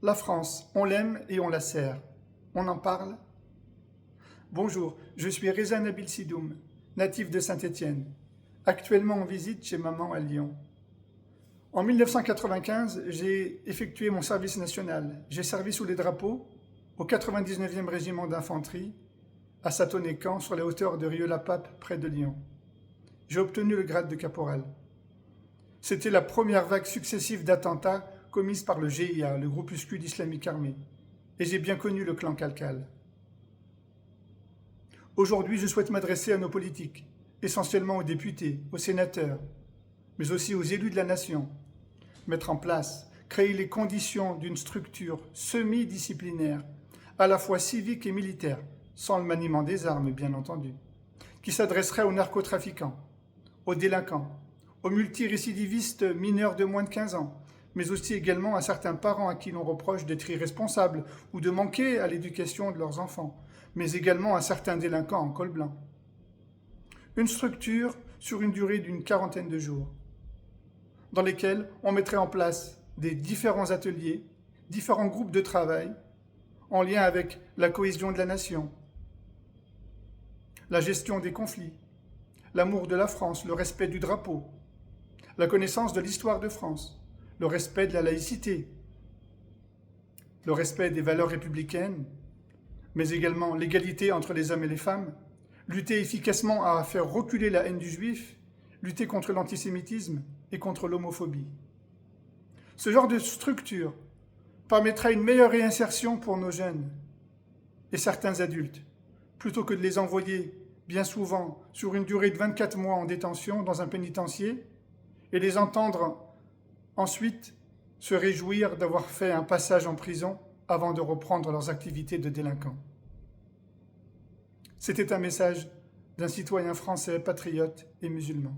La France, on l'aime et on la sert. On en parle? Bonjour, je suis Reza Nabil Sidoum, natif de Saint-Étienne, actuellement en visite chez maman à Lyon. En 1995, j'ai effectué mon service national. J'ai servi sous les drapeaux au 99e régiment d'infanterie à Satoné-Camp sur les hauteurs de Rieux-la-Pape près de Lyon. J'ai obtenu le grade de caporal. C'était la première vague successive d'attentats commises par le GIA, le groupuscule islamique armé, et j'ai bien connu le clan Kalkal. Aujourd'hui, je souhaite m'adresser à nos politiques, essentiellement aux députés, aux sénateurs, mais aussi aux élus de la nation. Mettre en place, créer les conditions d'une structure semi-disciplinaire, à la fois civique et militaire, sans le maniement des armes, bien entendu, qui s'adresserait aux narcotrafiquants, aux délinquants, aux multirécidivistes mineurs de moins de 15 ans, mais aussi également à certains parents à qui l'on reproche d'être irresponsables ou de manquer à l'éducation de leurs enfants, mais également à certains délinquants en col blanc. Une structure sur une durée d'une quarantaine de jours, dans lesquels on mettrait en place des différents ateliers, différents groupes de travail, en lien avec la cohésion de la nation, la gestion des conflits, l'amour de la France, le respect du drapeau, la connaissance de l'histoire de France, le respect de la laïcité, le respect des valeurs républicaines, mais également l'égalité entre les hommes et les femmes, lutter efficacement à faire reculer la haine du juif, lutter contre l'antisémitisme et contre l'homophobie. Ce genre de structure permettra une meilleure réinsertion pour nos jeunes et certains adultes, plutôt que de les envoyer bien souvent sur une durée de 24 mois en détention dans un pénitencier et les entendre ensuite se réjouir d'avoir fait un passage en prison avant de reprendre leurs activités de délinquants. C'était un message d'un citoyen français patriote et musulman.